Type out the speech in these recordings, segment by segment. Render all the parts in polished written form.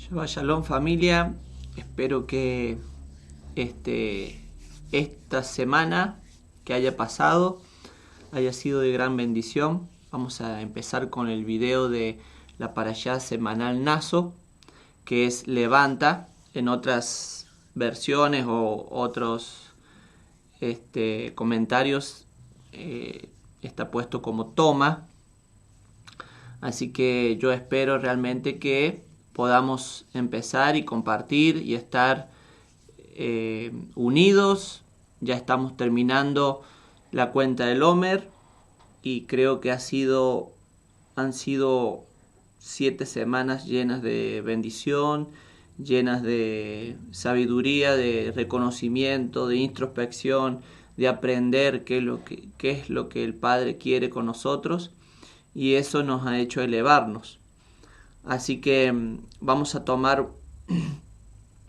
Shabbat Shalom familia, espero que esta semana que haya pasado haya sido de gran bendición. Vamos a empezar con el video de la parashá semanal Naso, que es levanta. En otras versiones o otros comentarios está puesto como toma. Así que yo espero realmente que podamos empezar y compartir y estar unidos. Ya estamos terminando la cuenta del Omer y creo que han sido 7 semanas llenas de bendición, llenas de sabiduría, de reconocimiento, de introspección, de aprender qué es lo que el Padre quiere con nosotros, y eso nos ha hecho elevarnos. Así que vamos a tomarnos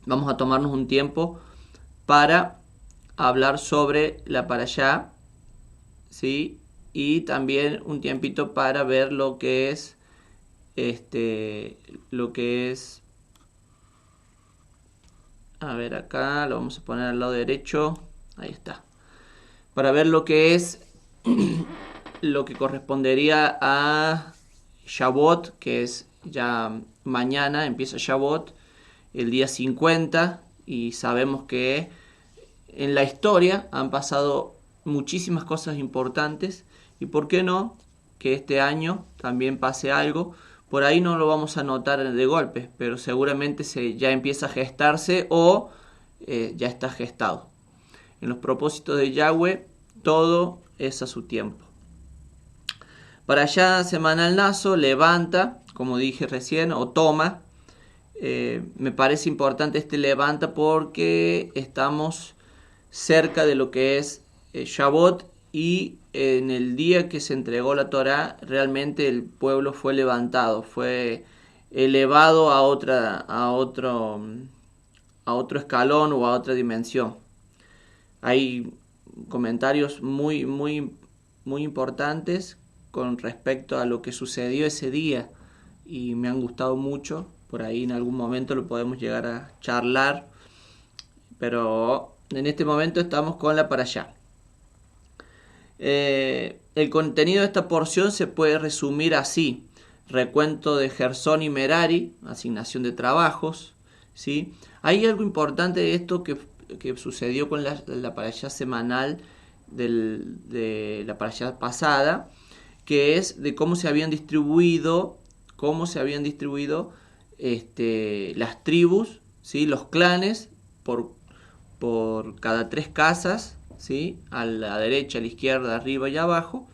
un tiempo para hablar sobre la parashá, ¿sí? Y también un tiempito para ver lo que es a ver, acá lo vamos a poner al lado derecho, ahí está, para ver lo que es lo que correspondería a Shavuot, que es ya mañana, empieza Shavuot, el día 50, y sabemos que en la historia han pasado muchísimas cosas importantes, y por qué no que este año también pase algo. Por ahí no lo vamos a notar de golpe, pero seguramente ya empieza a gestarse o ya está gestado. En los propósitos de Yahweh todo es a su tiempo. Para allá semanal Naso, levanta, como dije recién, o toma. Me parece importante este levanta porque estamos cerca de lo que es Shavuot, y en el día que se entregó la Torá realmente el pueblo fue levantado, fue elevado a otro escalón o a otra dimensión. Hay comentarios muy importantes con respecto a lo que sucedió ese día y me han gustado mucho. Por ahí en algún momento lo podemos llegar a charlar, pero en este momento estamos con la parashá. El contenido de esta porción se puede resumir así: recuento de Gersón y Merari, asignación de trabajos, ¿sí? Hay algo importante de esto que sucedió con la parashá semanal de la parashá pasada, que es de cómo se habían distribuido las tribus, ¿sí? Los clanes por cada 3 casas, ¿sí? A la derecha, a la izquierda, arriba y abajo,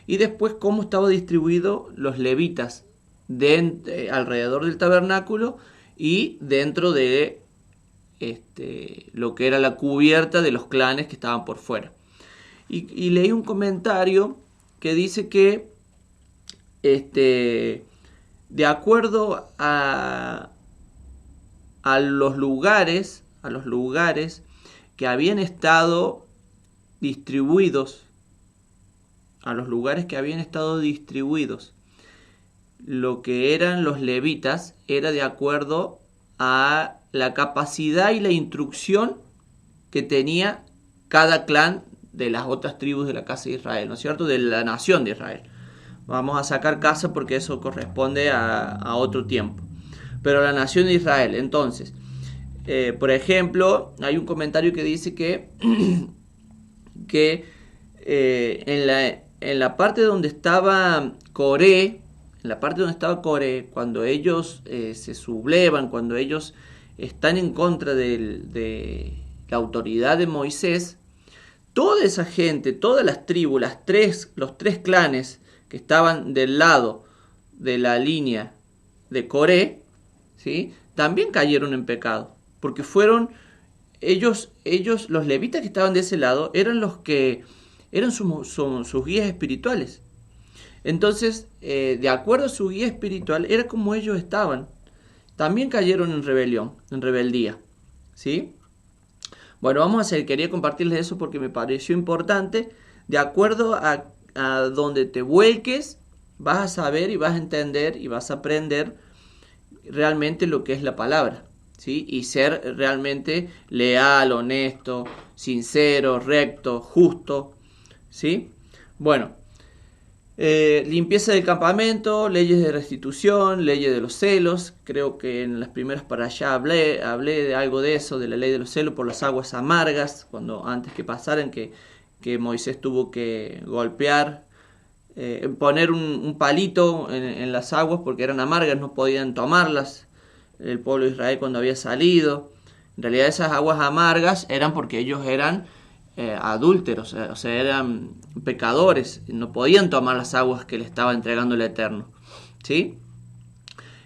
y después cómo estaban distribuidos los levitas alrededor del tabernáculo y dentro de lo que era la cubierta de los clanes que estaban por fuera. Y leí un comentario que dice que de acuerdo a los lugares que habían estado distribuidos, lo que eran los levitas era de acuerdo a la capacidad y la instrucción que tenía cada clan de las otras tribus de la casa de Israel, ¿no es cierto?, de la nación de Israel. Vamos a sacar casa porque eso corresponde a otro tiempo, pero la nación de Israel. Entonces, por ejemplo, hay un comentario que dice que en la parte donde estaba Coré, cuando ellos se sublevan, cuando ellos están en contra de la autoridad de Moisés, toda esa gente, todas las tribus, los 3 clanes que estaban del lado de la línea de Coré, ¿sí?, también cayeron en pecado, porque fueron ellos, los levitas que estaban de ese lado, eran los que eran sus guías espirituales. Entonces, de acuerdo a su guía espiritual, era como ellos estaban. También cayeron en rebeldía, ¿sí? Bueno, quería compartirles eso porque me pareció importante. De acuerdo a donde te vuelques, vas a saber y vas a entender y vas a aprender realmente lo que es la palabra, ¿sí? Y ser realmente leal, honesto, sincero, recto, justo, ¿sí? Bueno, limpieza del campamento, leyes de restitución, leyes de los celos. Creo que en las primeras para allá hablé de algo de eso, de la ley de los celos por las aguas amargas, cuando antes que pasaran, que Moisés tuvo que golpear, poner un palito en las aguas porque eran amargas, no podían tomarlas el pueblo de Israel cuando había salido. En realidad esas aguas amargas eran porque ellos eran adúlteros, o sea, eran pecadores, no podían tomar las aguas que le estaba entregando el Eterno, ¿sí?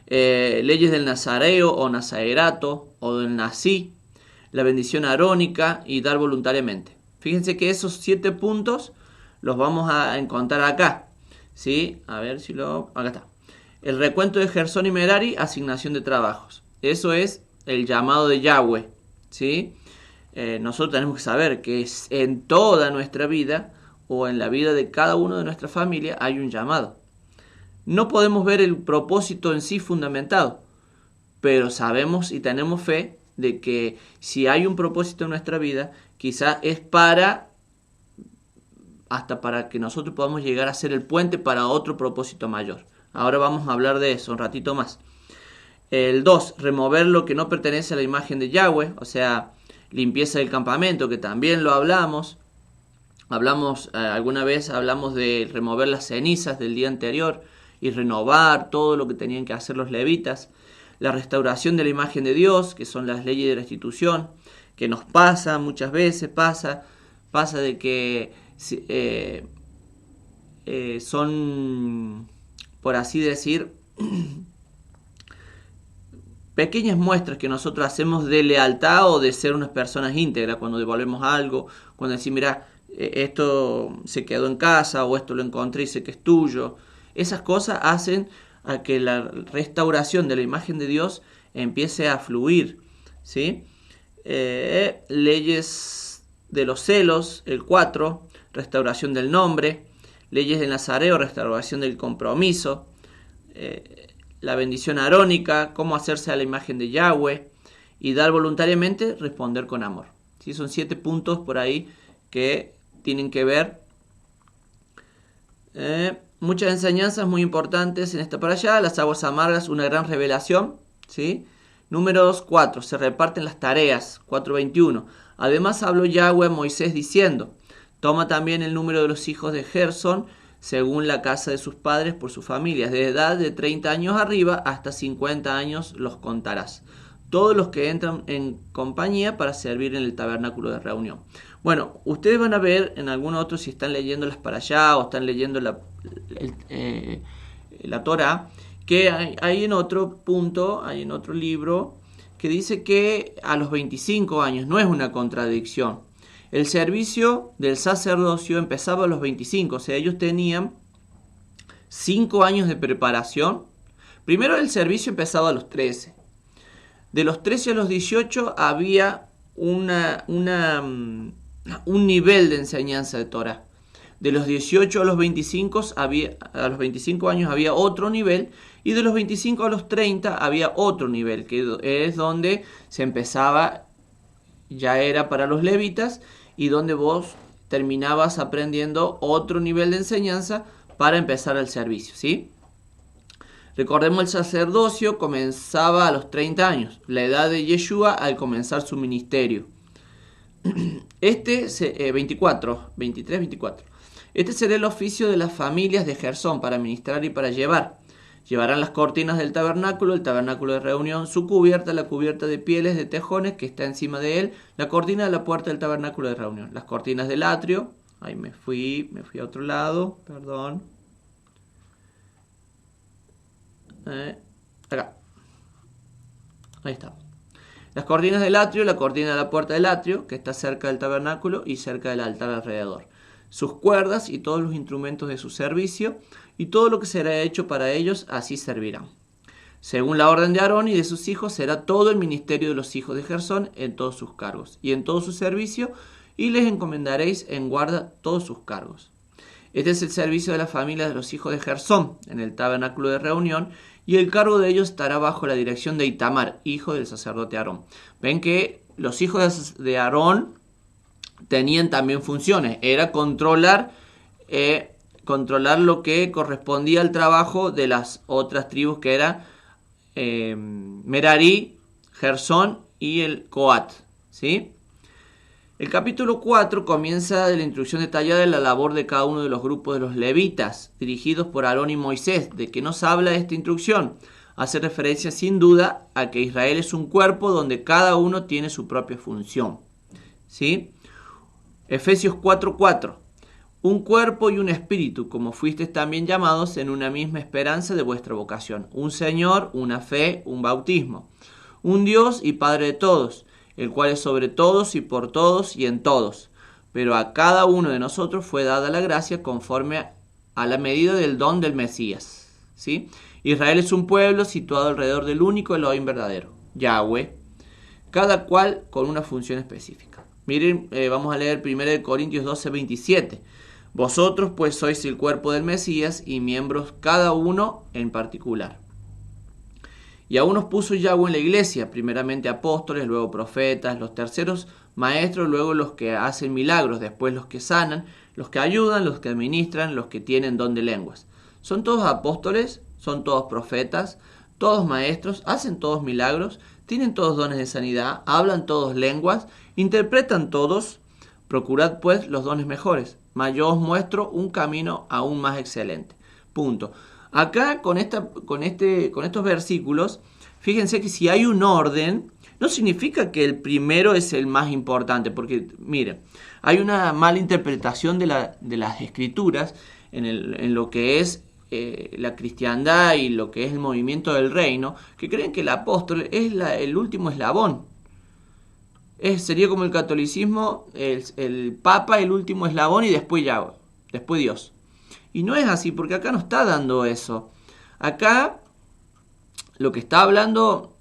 Leyes del nazareo o nazaerato o del nací, la bendición arónica y dar voluntariamente. Fíjense que esos 7 puntos los vamos a encontrar acá, ¿sí? A ver si acá está. El recuento de Gersón y Merari, asignación de trabajos. Eso es el llamado de Yahweh, ¿sí? Nosotros tenemos que saber que en toda nuestra vida o en la vida de cada uno de nuestra familia hay un llamado. No podemos ver el propósito en sí fundamentado, pero sabemos y tenemos fe de que si hay un propósito en nuestra vida, quizás es hasta para que nosotros podamos llegar a ser el puente para otro propósito mayor. Ahora vamos a hablar de eso un ratito más. El 2, remover lo que no pertenece a la imagen de Yahweh, o sea, limpieza del campamento, que también lo hablamos. Alguna vez hablamos de remover las cenizas del día anterior y renovar todo lo que tenían que hacer los levitas. La restauración de la imagen de Dios, que son las leyes de restitución, que nos pasa muchas veces, pasa de que son, por así decir, pequeñas muestras que nosotros hacemos de lealtad o de ser unas personas íntegras cuando devolvemos algo, cuando decimos, mira, esto se quedó en casa o esto lo encontré y sé que es tuyo. Esas cosas hacen a que la restauración de la imagen de Dios empiece a fluir, ¿sí? Leyes de los celos, el 4, restauración del nombre, leyes del nazareo, restauración del compromiso, la bendición arónica, cómo hacerse a la imagen de Yahweh y dar voluntariamente, responder con amor. ¿Sí? Son 7 puntos por ahí que tienen que ver. Muchas enseñanzas muy importantes en esta para allá. Las aguas amargas, una gran revelación, ¿sí? Números 4, se reparten las tareas, 4:21. Además habló Yahweh a Moisés diciendo, toma también el número de los hijos de Gersón, según la casa de sus padres por sus familias, de edad de 30 años arriba hasta 50 años los contarás. Todos los que entran en compañía para servir en el tabernáculo de reunión. Bueno, ustedes van a ver en algún otro, si están leyéndolas para allá o están leyendo la Torá, que hay en otro punto, hay en otro libro, que dice que a los 25 años, no es una contradicción. El servicio del sacerdocio empezaba a los 25, o sea, ellos tenían 5 años de preparación. Primero el servicio empezaba a los 13. De los 13 a los 18 había un nivel de enseñanza de Torah. De los 18 a los 25 años había otro nivel, y de los 25 a los 30 había otro nivel, que es donde se empezaba, ya era para los levitas, y donde vos terminabas aprendiendo otro nivel de enseñanza para empezar el servicio, ¿sí? Recordemos, el sacerdocio comenzaba a los 30 años, la edad de Yeshua al comenzar su ministerio. 24. Este será el oficio de las familias de Gersón para ministrar y para llevar. Llevarán las cortinas del tabernáculo, el tabernáculo de reunión, su cubierta, la cubierta de pieles de tejones que está encima de él, la cortina de la puerta del tabernáculo de reunión, las cortinas del atrio. Ahí me fui a otro lado, perdón. Acá. Ahí está. Las cortinas del atrio, la cortina de la puerta del atrio, que está cerca del tabernáculo y cerca del altar alrededor. Sus cuerdas y todos los instrumentos de su servicio, y todo lo que será hecho para ellos, así servirán. Según la orden de Aarón y de sus hijos, será todo el ministerio de los hijos de Gersón en todos sus cargos y en todo su servicio, y les encomendaréis en guarda todos sus cargos. Este es el servicio de la familia de los hijos de Gersón en el tabernáculo de reunión, y el cargo de ellos estará bajo la dirección de Itamar, hijo del sacerdote Aarón. Ven que los hijos de Aarón tenían también funciones. Era controlar lo que correspondía al trabajo de las otras tribus, que eran Merari, Gersón y el Coat, ¿sí? El capítulo 4 comienza de la instrucción detallada de la labor de cada uno de los grupos de los levitas, dirigidos por Aarón y Moisés. ¿De qué nos habla esta instrucción? Hace referencia sin duda a que Israel es un cuerpo donde cada uno tiene su propia función, ¿sí? Efesios 4:4. Un cuerpo y un espíritu, como fuisteis también llamados en una misma esperanza de vuestra vocación. Un Señor, una fe, un bautismo. Un Dios y Padre de todos, el cual es sobre todos y por todos y en todos. Pero a cada uno de nosotros fue dada la gracia conforme a la medida del don del Mesías, ¿sí? Israel es un pueblo situado alrededor del único Elohim verdadero, Yahweh, cada cual con una función específica. Miren, vamos a leer 1 Corintios 12:27. Vosotros pues sois el cuerpo del Mesías y miembros cada uno en particular. Y aún nos puso Yahweh en la iglesia, primeramente apóstoles, luego profetas, los terceros maestros, luego los que hacen milagros, después los que sanan, los que ayudan, los que administran, los que tienen don de lenguas. Son todos apóstoles, son todos profetas, todos maestros, hacen todos milagros, tienen todos dones de sanidad, hablan todos lenguas, interpretan todos. Procurad pues los dones mejores, mas yo os muestro un camino aún más excelente. Punto. Acá con estos versículos, fíjense que si hay un orden, no significa que el primero es el más importante, porque miren, hay una mala interpretación de las escrituras en lo que es la cristiandad y lo que es el movimiento del reino, que creen que el apóstol es el último eslabón. Sería como el catolicismo, el papa el último eslabón y después Dios. Y no es así, porque acá no está dando eso. Acá lo que está hablando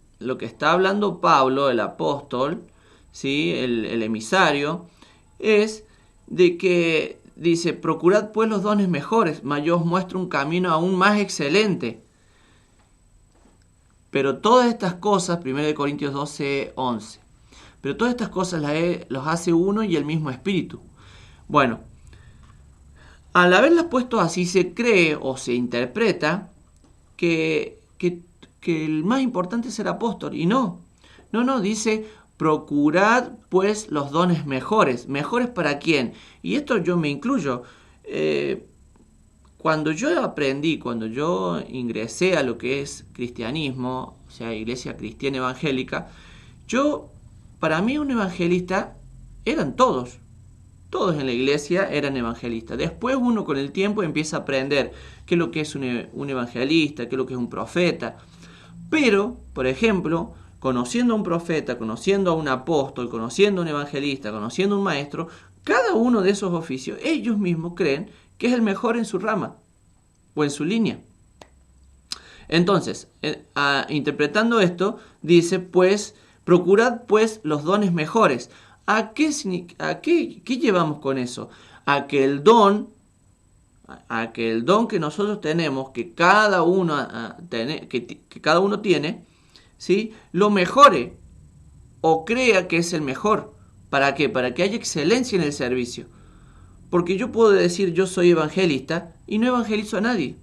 Pablo, el apóstol, ¿sí? el emisario, es de que dice: procurad pues los dones mejores, mas yo os muestro un camino aún más excelente. Pero todas estas cosas, 1 Corintios 12:11, pero todas estas cosas los hace uno y el mismo Espíritu. Bueno, al haberlas puesto así, se cree o se interpreta que el más importante es el apóstol. Y no, dice: procurad pues los dones mejores. ¿Mejores para quién? Y esto yo me incluyo. Cuando yo ingresé a lo que es cristianismo, o sea, iglesia cristiana evangélica, para mí un evangelista eran todos. Todos en la iglesia eran evangelistas. Después uno con el tiempo empieza a aprender qué es lo que es un evangelista, qué es lo que es un profeta. Pero, por ejemplo, conociendo a un profeta, conociendo a un apóstol, conociendo a un evangelista, conociendo a un maestro, cada uno de esos oficios, ellos mismos creen que es el mejor en su rama o en su línea. Entonces, interpretando esto, dice: pues, procurad pues los dones mejores. ¿A qué llevamos con eso? A que el don que nosotros tenemos, que cada uno tiene, ¿sí? Lo mejore o crea que es el mejor. ¿Para qué? Para que haya excelencia en el servicio. Porque yo puedo decir: yo soy evangelista, y no evangelizo a nadie.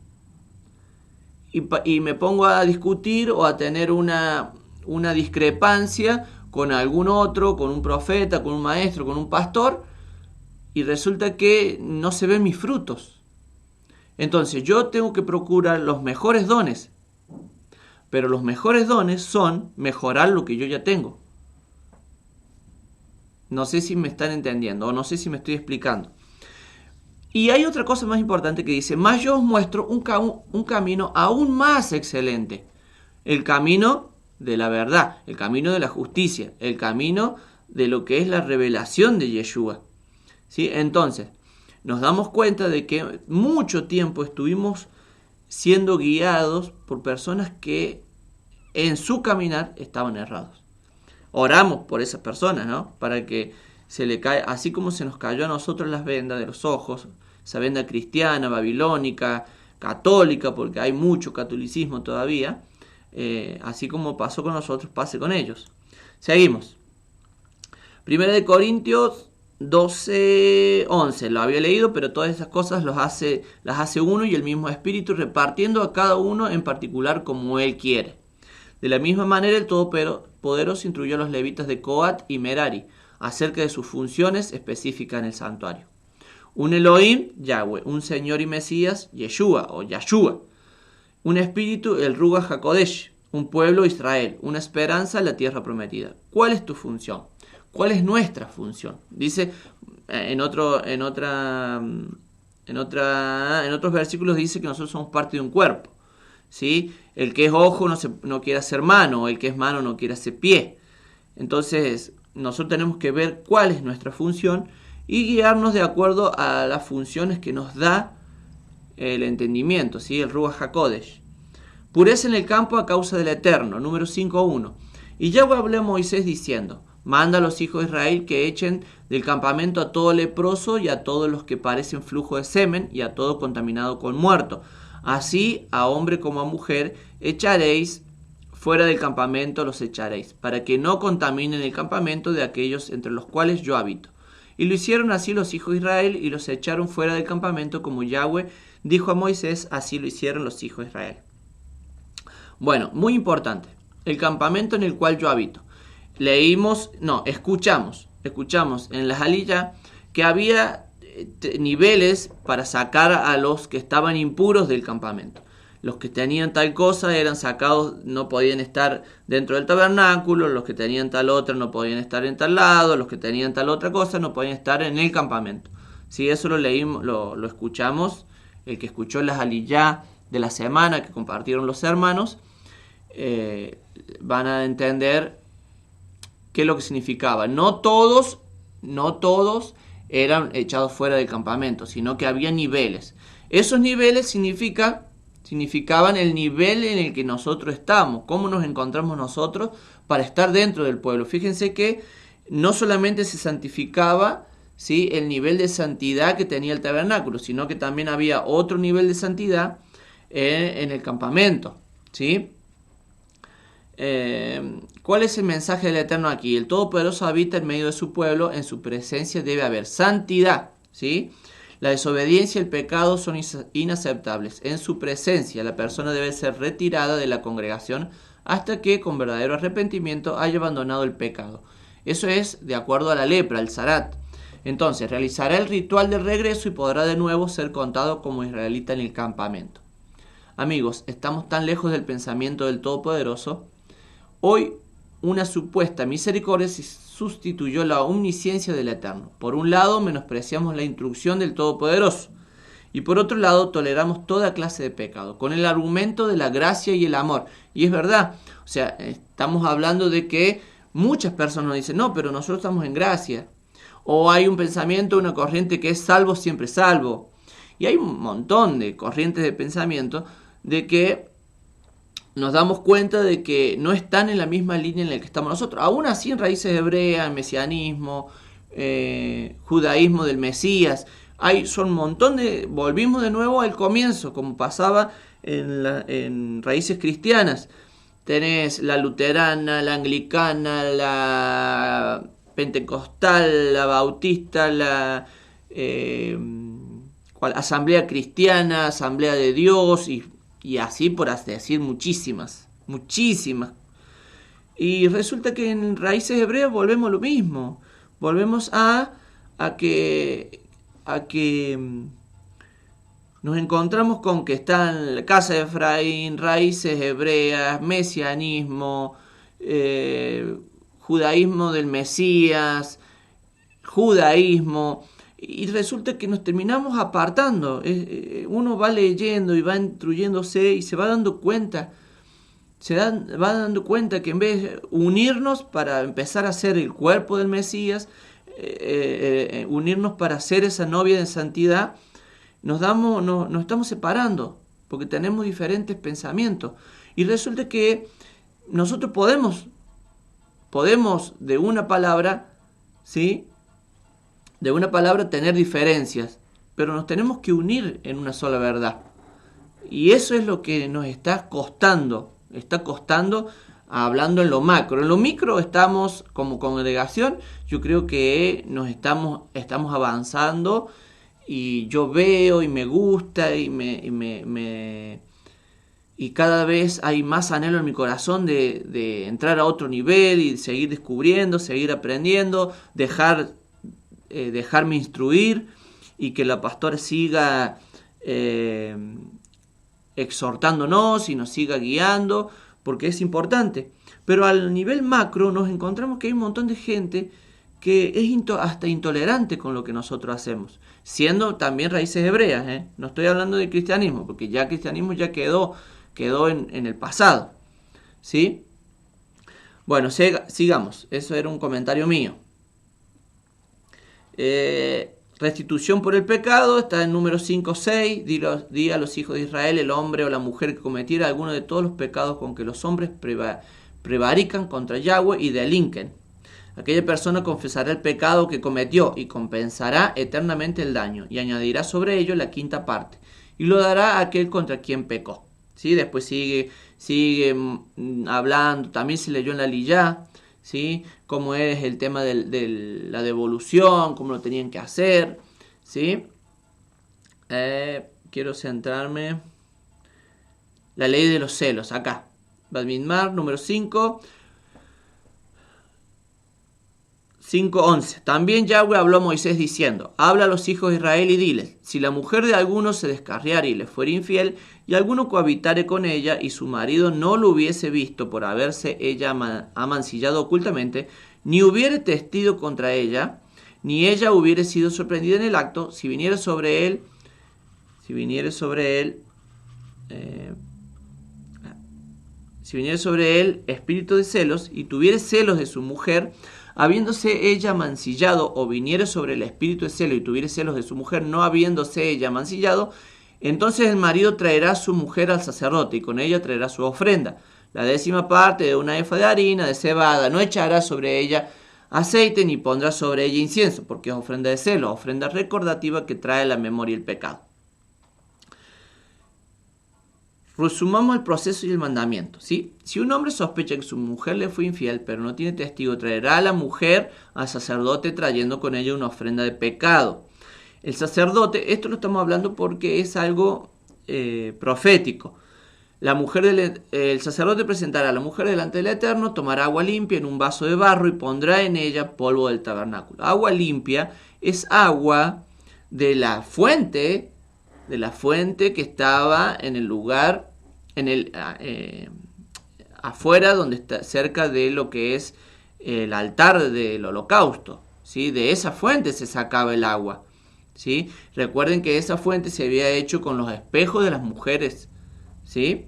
Y me pongo a discutir o a tener una discrepancia con algún otro, con un profeta, con un maestro, con un pastor, y resulta que no se ven mis frutos. Entonces yo tengo que procurar los mejores dones, pero los mejores dones son mejorar lo que yo ya tengo. No sé si me están entendiendo o no sé si me estoy explicando. Y hay otra cosa más importante que dice: más yo os muestro un camino aún más excelente. El camino de la verdad, el camino de la justicia, el camino de lo que es la revelación de Yeshua, ¿sí? Entonces, nos damos cuenta de que mucho tiempo estuvimos siendo guiados por personas que en su caminar estaban errados. Oramos por esas personas, ¿no? Para que se le caiga, así como se nos cayó a nosotros las vendas de los ojos, esa venda cristiana, babilónica, católica, porque hay mucho catolicismo todavía, así como pasó con nosotros, pase con ellos. Seguimos. 1 Corintios 12, 11, lo había leído, pero todas esas cosas las hace uno y el mismo Espíritu, repartiendo a cada uno en particular como Él quiere. De la misma manera, el Todopoderoso instruyó a los levitas de Coat y Merari acerca de sus funciones específicas en el santuario. Un Elohim, Yahweh, un Señor y Mesías, Yeshua o Yahshua. Un espíritu, el Ruach HaKodesh, un pueblo, Israel, una esperanza, la tierra prometida. ¿Cuál es tu función? ¿Cuál es nuestra función? Dice en otros versículos dice que nosotros somos parte de un cuerpo, ¿sí? El que es ojo no quiere hacer mano, el que es mano no quiere hacer pie. Entonces nosotros tenemos que ver cuál es nuestra función y guiarnos de acuerdo a las funciones que nos da el entendimiento, ¿sí? El Ruach HaKodesh. Pureza en el campo a causa del Eterno, número 5.1. Y Yahweh habló a Moisés diciendo: manda a los hijos de Israel que echen del campamento a todo leproso y a todos los que parecen flujo de semen y a todo contaminado con muerto. Así a hombre como a mujer echaréis fuera del campamento, los echaréis, para que no contaminen el campamento de aquellos entre los cuales yo habito. Y lo hicieron así los hijos de Israel y los echaron fuera del campamento, como Yahweh dijo a Moisés, así lo hicieron los hijos de Israel. Bueno, muy importante, el campamento en el cual yo habito. Escuchamos en la Jalilla que había niveles para sacar a los que estaban impuros del campamento. Los que tenían tal cosa eran sacados, no podían estar dentro del tabernáculo, los que tenían tal otra no podían estar en tal lado, los que tenían tal otra cosa no podían estar en el campamento. Sí, eso lo leímos, lo escuchamos, el que escuchó la Jalilla de la semana que compartieron los hermanos, van a entender qué es lo que significaba. No todos eran echados fuera del campamento, sino que había niveles. Esos niveles significaban el nivel en el que nosotros estamos, cómo nos encontramos nosotros para estar dentro del pueblo. Fíjense que no solamente se santificaba, ¿sí?, el nivel de santidad que tenía el tabernáculo, sino que también había otro nivel de santidad en el campamento, ¿sí? ¿Cuál es el mensaje del Eterno aquí? El Todopoderoso habita en medio de su pueblo, en su presencia debe haber santidad, ¿sí? La desobediencia y el pecado son inaceptables. En su presencia la persona debe ser retirada de la congregación hasta que con verdadero arrepentimiento haya abandonado el pecado. Eso es de acuerdo a la lepra, el zarat. Entonces realizará el ritual del regreso y podrá de nuevo ser contado como israelita en el campamento. Amigos, estamos tan lejos del pensamiento del Todopoderoso. Hoy una supuesta misericordia sustituyó la omnisciencia del Eterno. Por un lado, menospreciamos la instrucción del Todopoderoso y por otro lado, toleramos toda clase de pecado con el argumento de la gracia y el amor. Y es verdad, o sea, estamos hablando de que muchas personas nos dicen, no, pero nosotros estamos en gracia. O hay un pensamiento, una corriente que es salvo, siempre salvo. Y hay un montón de corrientes de pensamiento de que nos damos cuenta de que no están en la misma línea en la que estamos nosotros. Aún así en raíces hebreas, en mesianismo, judaísmo del Mesías, son un montón de... Volvimos de nuevo al comienzo, como pasaba en raíces cristianas. Tenés la luterana, la anglicana, la pentecostal, la bautista, la asamblea cristiana, asamblea de Dios y así por decir muchísimas. Y resulta que en raíces hebreas volvemos a lo mismo. Volvemos a que nos encontramos con que están la casa de Efraín, raíces hebreas, mesianismo, judaísmo del Mesías, judaísmo. Y resulta que nos terminamos apartando. Uno va leyendo y va instruyéndose y se va dando cuenta. Va dando cuenta que en vez de unirnos para empezar a ser el cuerpo del Mesías, unirnos para ser esa novia de santidad, nos estamos separando porque tenemos diferentes pensamientos. Y resulta que nosotros podemos de una palabra, ¿sí?, de una palabra tener diferencias, pero nos tenemos que unir en una sola verdad. Y eso es lo que nos está costando hablando en lo macro. En lo micro estamos como congregación, yo creo que estamos avanzando y yo veo y me gusta y cada vez hay más anhelo en mi corazón de entrar a otro nivel y seguir descubriendo, seguir aprendiendo, dejarme instruir y que la pastora siga exhortándonos y nos siga guiando, porque es importante. Pero al nivel macro nos encontramos que hay un montón de gente que es hasta intolerante con lo que nosotros hacemos, siendo también raíces hebreas, ¿eh? No estoy hablando de cristianismo, porque ya el cristianismo ya quedó en el pasado, ¿sí? Bueno, sigamos. Eso era un comentario mío. Restitución por el pecado está en número 5:6. Di a los hijos de Israel, el hombre o la mujer que cometiera alguno de todos los pecados con que los hombres prevarican contra Yahweh y delinquen. Aquella persona confesará el pecado que cometió y compensará eternamente el daño, y añadirá sobre ello la quinta parte, y lo dará a aquel contra quien pecó. ¿Sí? Después sigue hablando, también se leyó en la Liyá, ¿sí? Cómo es el tema de la devolución, cómo lo tenían que hacer, ¿sí? Quiero centrarme. La ley de los celos, acá. Bamidbar, número 5. 5:11. También Yahweh habló a Moisés diciendo: habla a los hijos de Israel y diles: si la mujer de alguno se descarriare y le fuera infiel, y alguno cohabitare con ella, y su marido no lo hubiese visto por haberse ella amancillado ocultamente, ni hubiere testigo contra ella, ni ella hubiere sido sorprendida en el acto, si viniere sobre él espíritu de celos, y tuviere celos de su mujer, habiéndose ella mancillado, o viniere sobre el espíritu de celo y tuviere celos de su mujer, no habiéndose ella mancillado, entonces el marido traerá a su mujer al sacerdote, y con ella traerá su ofrenda, la 10ª parte de una efa de harina de cebada. No echará sobre ella aceite, ni pondrá sobre ella incienso, porque es ofrenda de celo, ofrenda recordativa que trae a la memoria el pecado. Resumamos el proceso y el mandamiento, ¿sí? Si un hombre sospecha que su mujer le fue infiel, pero no tiene testigo, traerá a la mujer al sacerdote trayendo con ella una ofrenda de pecado. El sacerdote, esto lo estamos hablando porque es algo profético. El sacerdote presentará a la mujer delante del Eterno, tomará agua limpia en un vaso de barro y pondrá en ella polvo del tabernáculo. Agua limpia es agua de la fuente que estaba en el lugar, afuera, donde está, cerca de lo que es el altar del holocausto, ¿sí? De esa fuente se sacaba el agua, ¿sí? Recuerden que esa fuente se había hecho con los espejos de las mujeres, ¿sí?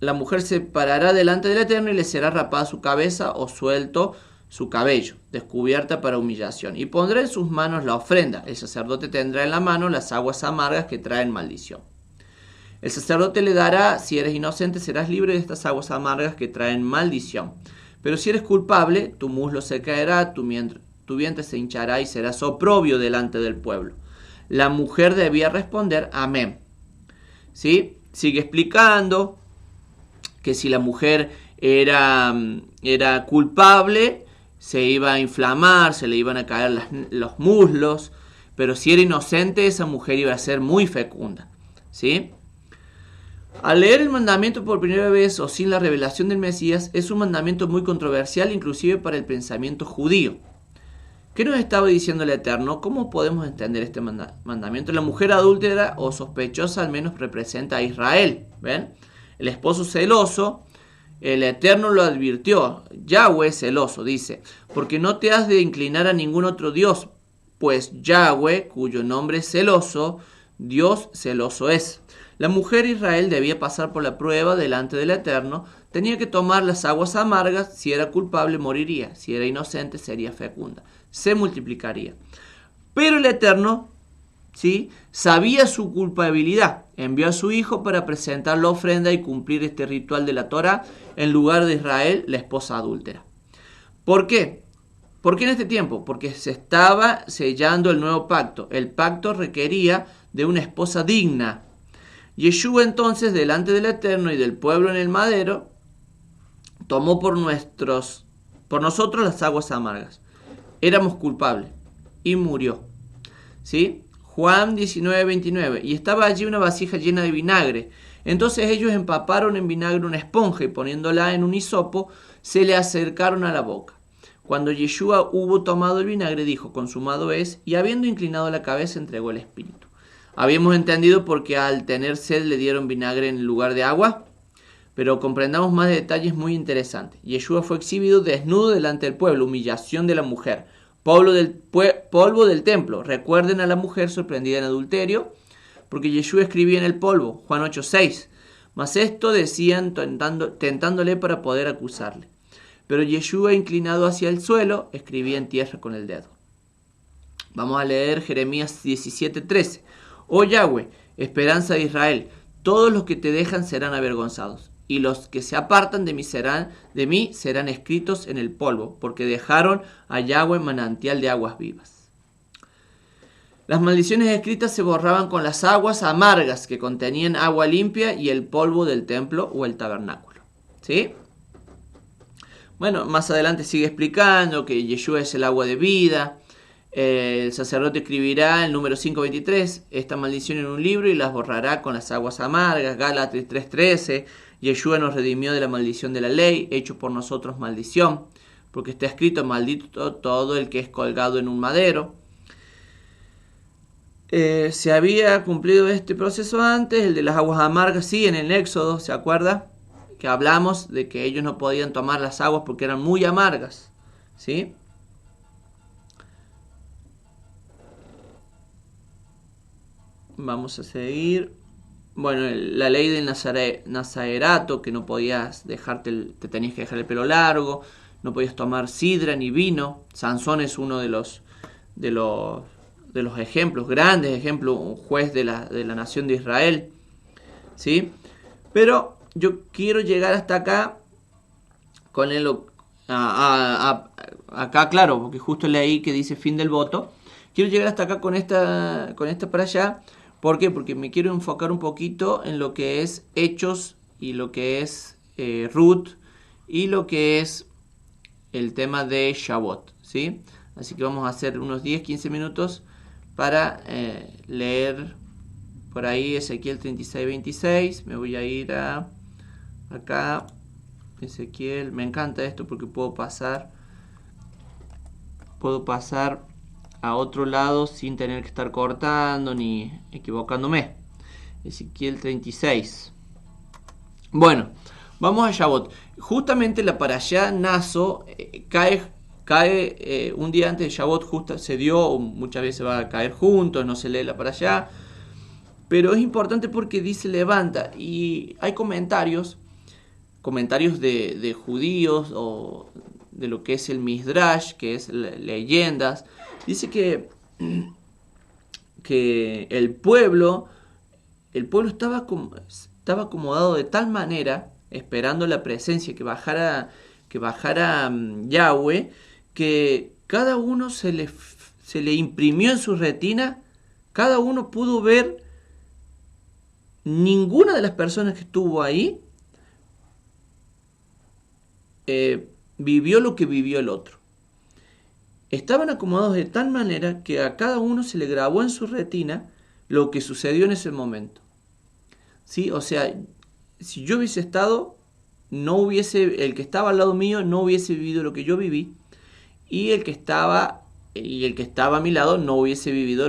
La mujer se parará delante del Eterno y le será rapada su cabeza o suelto su cabello, descubierta para humillación, y pondrá en sus manos la ofrenda. El sacerdote tendrá en la mano las aguas amargas que traen maldición. El sacerdote le dará: si eres inocente, serás libre de estas aguas amargas que traen maldición. Pero si eres culpable, tu muslo se caerá, tu vientre se hinchará y serás oprobio delante del pueblo. La mujer debía responder: amén. ¿Sí? Sigue explicando que si la mujer era culpable, se iba a inflamar, se le iban a caer los muslos, pero si era inocente, esa mujer iba a ser muy fecunda, ¿sí? Al leer el mandamiento por primera vez o sin la revelación del Mesías, es un mandamiento muy controversial, inclusive para el pensamiento judío. ¿Qué nos estaba diciendo el Eterno? ¿Cómo podemos entender este mandamiento? La mujer adúltera o sospechosa al menos representa a Israel, ¿ven? El esposo celoso, el Eterno lo advirtió. Yahweh celoso, dice: porque no te has de inclinar a ningún otro Dios, pues Yahweh, cuyo nombre es celoso, Dios celoso es. La mujer Israel debía pasar por la prueba delante del Eterno, tenía que tomar las aguas amargas, si era culpable moriría, si era inocente sería fecunda, se multiplicaría. Pero el Eterno, ¿sí?, sabía su culpabilidad, envió a su hijo para presentar la ofrenda y cumplir este ritual de la Torá en lugar de Israel, la esposa adúltera. ¿Por qué? ¿Por qué en este tiempo? Porque se estaba sellando el nuevo pacto. El pacto requería de una esposa digna. Yeshua entonces, delante del Eterno y del pueblo en el madero, tomó por nosotros las aguas amargas. Éramos culpables y murió. ¿Sí? Juan 19:29. Y estaba allí una vasija llena de vinagre. Entonces ellos empaparon en vinagre una esponja y poniéndola en un hisopo, se le acercaron a la boca. Cuando Yeshua hubo tomado el vinagre, dijo, consumado es, y habiendo inclinado la cabeza, entregó el espíritu. Habíamos entendido por qué al tener sed le dieron vinagre en lugar de agua, pero comprendamos más detalles muy interesantes. Yeshua fue exhibido desnudo delante del pueblo, humillación de la mujer, polvo del templo. Recuerden a la mujer sorprendida en adulterio, porque Yeshua escribía en el polvo, Juan 8:6. Mas esto decían tentándole para poder acusarle. Pero Yeshua, inclinado hacia el suelo, escribía en tierra con el dedo. Vamos a leer Jeremías 17:13. Oh Yahweh, esperanza de Israel, todos los que te dejan serán avergonzados, y los que se apartan de mí serán escritos en el polvo, porque dejaron a Yahweh manantial de aguas vivas. Las maldiciones escritas se borraban con las aguas amargas que contenían agua limpia y el polvo del templo o el tabernáculo. ¿Sí? Bueno, más adelante sigue explicando que Yeshua es el agua de vida. El sacerdote escribirá el número 5:23 esta maldición en un libro y las borrará con las aguas amargas. Gálatas 3:13. Yeshua nos redimió de la maldición de la ley, hecho por nosotros maldición, porque está escrito, maldito todo el que es colgado en un madero. Se había cumplido este proceso antes, el de las aguas amargas, sí, en el Éxodo, ¿se acuerda? Que hablamos de que ellos no podían tomar las aguas porque eran muy amargas, ¿sí? Vamos a seguir. Bueno, la ley del nazarerato, que no podías te tenías que dejar el pelo largo, no podías tomar sidra ni vino. Sansón es uno de los ejemplos, grandes ejemplos, un juez de la nación de Israel, ¿sí? Pero yo quiero llegar hasta acá con acá, claro, porque justo leí que dice fin del voto. Quiero llegar hasta acá con esta para allá. ¿Por qué? Porque me quiero enfocar un poquito en lo que es Hechos y lo que es Ruth y lo que es el tema de Shavuot, ¿sí? Así que vamos a hacer unos 10-15 minutos para leer por ahí Ezequiel 36-26. Me voy a ir acá, Ezequiel. Me encanta esto porque puedo pasar a otro lado sin tener que estar cortando ni equivocándome. Ezequiel 36. Bueno, vamos a Shavuot. Justamente la parashá Naso cae un día antes de Shavuot, justo se dio, muchas veces va a caer juntos, no se lee la parashá, pero es importante porque dice levanta, y hay comentarios de judíos o de lo que es el Midrash, que es leyendas. Dice que el pueblo estaba acomodado de tal manera, esperando la presencia, que bajara Yahweh, que cada uno se le imprimió en su retina, cada uno pudo ver, ninguna de las personas que estuvo ahí vivió lo que vivió el otro. Estaban acomodados de tal manera que a cada uno se le grabó en su retina lo que sucedió en ese momento. ¿Sí? O sea, si yo hubiese estado, el que estaba al lado mío no hubiese vivido lo que yo viví, y el que estaba a mi lado no hubiese vivido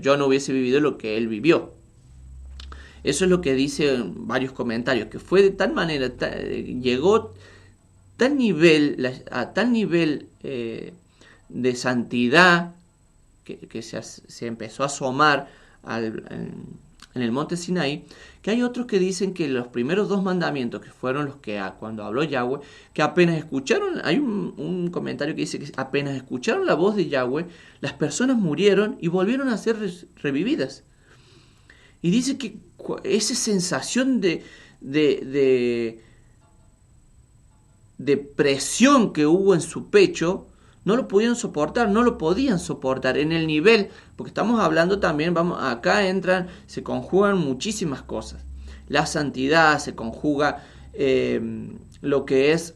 yo no hubiese vivido lo que él vivió. Eso es lo que dicen varios comentarios, que fue de tal manera, llegó a tal nivel de santidad que se empezó a asomar en el monte Sinaí, que hay otros que dicen que los primeros 2 mandamientos, que fueron los que cuando habló Yahweh, que apenas escucharon, hay un comentario que dice que apenas escucharon la voz de Yahweh, las personas murieron y volvieron a ser revividas. Y dice que esa sensación de presión que hubo en su pecho no lo pudieron soportar, no lo podían soportar en el nivel, porque estamos hablando también, acá entran, se conjugan muchísimas cosas. La santidad, se conjuga lo que es,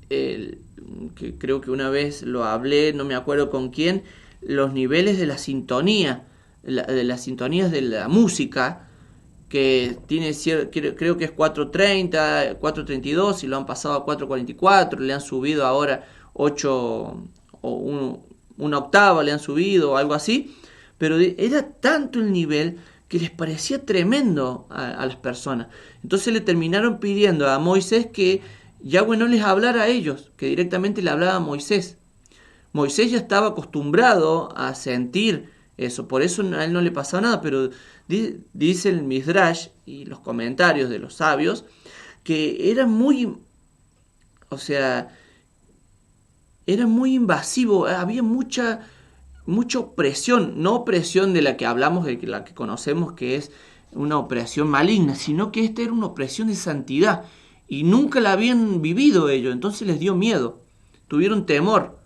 que creo que una vez lo hablé, no me acuerdo con quién, los niveles de la sintonía, de las sintonías de la música, que tiene, creo que es 430, 432, y lo han pasado a 444, le han subido ahora 8 o una octava, le han subido o algo así, pero era tanto el nivel que les parecía tremendo a las personas. Entonces le terminaron pidiendo a Moisés que Yahweh no les hablara a ellos, que directamente le hablaba a Moisés. Moisés ya estaba acostumbrado a sentir eso, por eso a él no le pasaba nada, pero dice el Midrash y los comentarios de los sabios que era muy, era muy invasivo, había mucha opresión, no opresión de la que hablamos, de la que conocemos, que es una opresión maligna, sino que esta era una opresión de santidad y nunca la habían vivido ellos, entonces les dio miedo, tuvieron temor.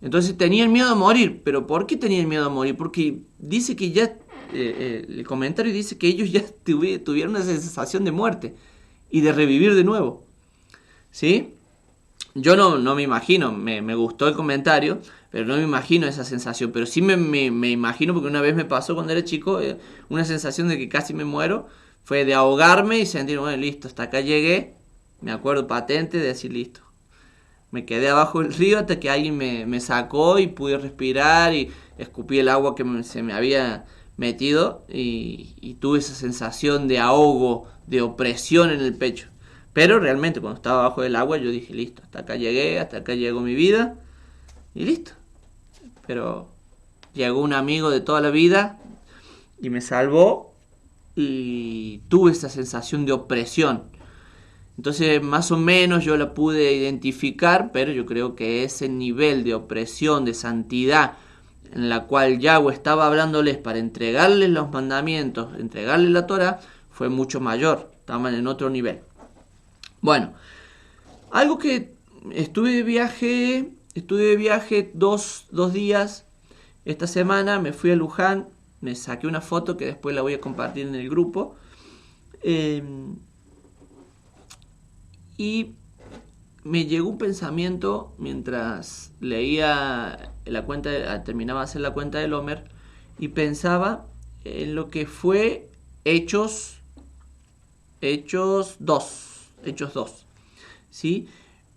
Entonces tenían miedo a morir. ¿Pero por qué tenían miedo a morir? Porque dice que ya, el comentario dice que ellos ya tuvieron una sensación de muerte y de revivir de nuevo. ¿Sí? Yo no me imagino, me gustó el comentario, pero no me imagino esa sensación. Pero sí me imagino, porque una vez me pasó cuando era chico, una sensación de que casi me muero. Fue de ahogarme y sentir, bueno, listo, hasta acá llegué. Me acuerdo patente de decir, listo. Me quedé abajo del río hasta que alguien me sacó y pude respirar y escupí el agua que se me había metido y tuve esa sensación de ahogo, de opresión en el pecho. Pero realmente cuando estaba abajo del agua yo dije, listo, hasta acá llegué, hasta acá llegó mi vida y listo. Pero llegó un amigo de toda la vida y me salvó y tuve esa sensación de opresión. Entonces más o menos yo la pude identificar, pero yo creo que ese nivel de opresión, de santidad, en la cual Yahweh estaba hablándoles para entregarles los mandamientos, entregarles la Torah, fue mucho mayor, estaban en otro nivel. Bueno, algo que estuve de viaje dos días esta semana, me fui a Luján, me saqué una foto que después la voy a compartir en el grupo. Y me llegó un pensamiento mientras leía terminaba de hacer la cuenta del Homer, y pensaba en lo que fue Hechos 2. ¿Sí?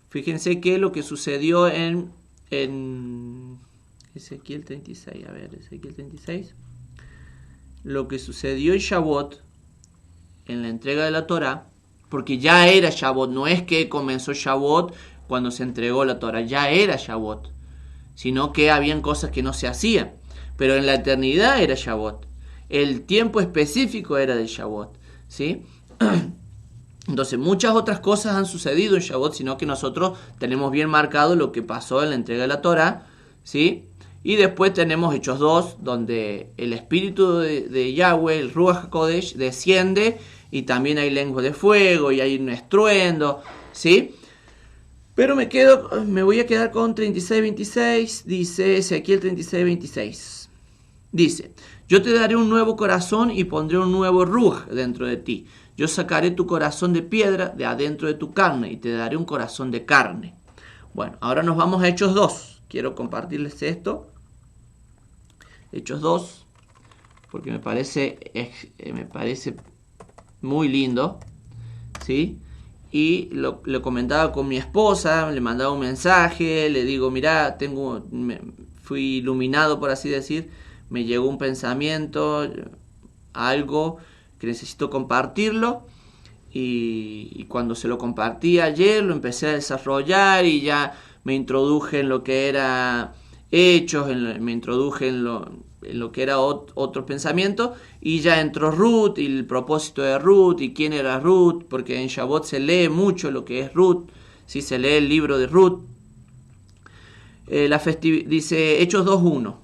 Fíjense que lo que sucedió en Ezequiel 36, Ezequiel 36, lo que sucedió en Shavuot, en la entrega de la Torah, porque ya era Shavuot, no es que comenzó Shavuot cuando se entregó la Torah, ya era Shavuot, sino que habían cosas que no se hacían, pero en la eternidad era Shavuot, el tiempo específico era de Shavuot, ¿sí? Entonces muchas otras cosas han sucedido en Shavuot, sino que nosotros tenemos bien marcado lo que pasó en la entrega de la Torah, ¿sí? Y después tenemos Hechos 2, donde el espíritu de Yahweh, el Ruach HaKodesh, desciende, y también hay lenguas de fuego y hay un estruendo, ¿sí? Pero me voy a quedar con 36-26, dice Ezequiel 36-26. Dice, yo te daré un nuevo corazón y pondré un nuevo ruaj dentro de ti. Yo sacaré tu corazón de piedra de adentro de tu carne y te daré un corazón de carne. Bueno, ahora nos vamos a Hechos 2. Quiero compartirles esto. Hechos 2, porque me parece muy lindo, ¿sí? Y lo comentaba con mi esposa, le mandaba un mensaje, le digo, mirá, fui iluminado, por así decir, me llegó un pensamiento, algo que necesito compartirlo, y cuando se lo compartí ayer, lo empecé a desarrollar y ya me introduje en lo que era Hechos, me introduje en lo que era otro pensamiento, y ya entró Ruth y el propósito de Ruth y quién era Ruth, porque en Shavuot se lee mucho lo que es Ruth, ¿sí? Se lee el libro de Ruth. Dice Hechos 2.1,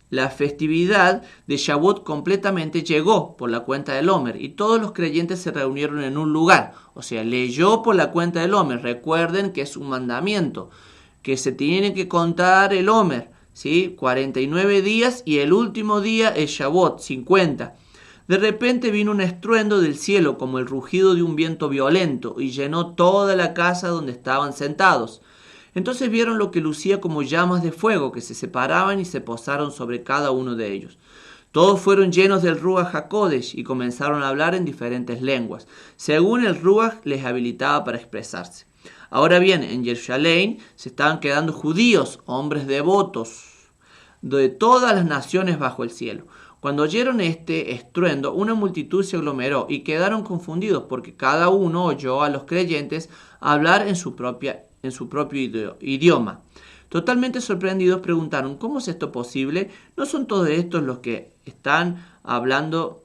la festividad de Shavuot completamente llegó por la cuenta del Homer y todos los creyentes se reunieron en un lugar, o sea, leyó por la cuenta del Homer. Recuerden que es un mandamiento. que se tiene que contar el Omer, ¿sí? 49 días y el último día es Shavuot, 50. De repente vino un estruendo del cielo como el rugido de un viento violento y llenó toda la casa donde estaban sentados. Entonces vieron lo que lucía como llamas de fuego que se separaban y se posaron sobre cada uno de ellos. Todos fueron llenos del Ruach HaKodesh y comenzaron a hablar en diferentes lenguas, según el Ruach les habilitaba para expresarse. Ahora bien, en Jerusalén se estaban quedando judíos, hombres devotos, de todas las naciones bajo el cielo. Cuando oyeron este estruendo, una multitud se aglomeró y quedaron confundidos porque cada uno oyó a los creyentes hablar en su propio idioma. Totalmente sorprendidos preguntaron, ¿cómo es esto posible? ¿No son todos estos los que están hablando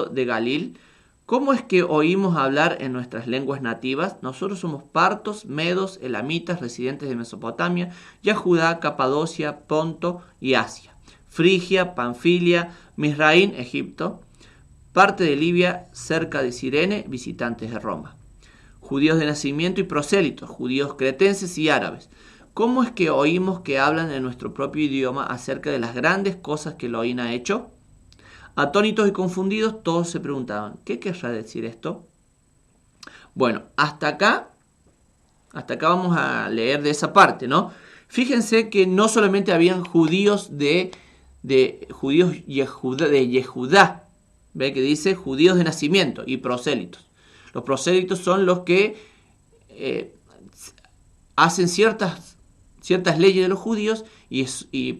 de Galil? ¿Cómo es que oímos hablar en nuestras lenguas nativas? Nosotros somos partos, medos, elamitas, residentes de Mesopotamia, Judá, Capadocia, Ponto y Asia, Frigia, Panfilia, Misraín, Egipto, parte de Libia, cerca de Cirene, visitantes de Roma. Judíos de nacimiento y prosélitos, judíos cretenses y árabes. ¿Cómo es que oímos que hablan en nuestro propio idioma acerca de las grandes cosas que Elohim ha hecho? Atónitos y confundidos, todos se preguntaban, ¿qué querrá decir esto? Bueno, hasta acá vamos a leer de esa parte, ¿no? Fíjense que no solamente habían judíos de Yehudá, ¿ve? Que dice judíos de nacimiento y prosélitos. Los prosélitos son los que hacen ciertas leyes de los judíos,